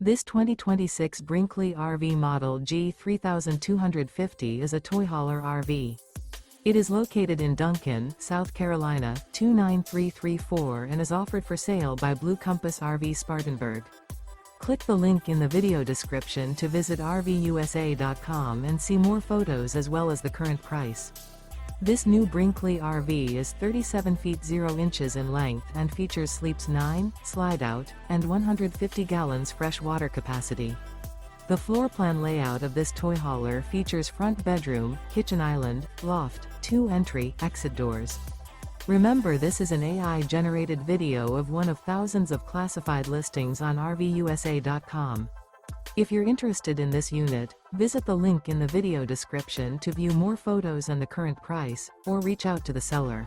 This 2026 Brinkley RV Model G 3250 is a toy hauler RV. It is located in Duncan, South Carolina, 29334 and is offered for sale by Blue Compass RV Spartanburg. Click the link in the video description to visit RVUSA.com and see more photos as well as the current price. This new Brinkley RV is 37 feet 0 inches in length and features sleeps 9, Slideout, and 150 gallons fresh water capacity. The floor plan layout of this toy hauler features front bedroom, kitchen island, loft, 2 entry, exit doors. Remember, this is an AI-generated video of one of thousands of classified listings on RVUSA.com. If you're interested in this unit, visit the link in the video description to view more photos and the current price, or reach out to the seller.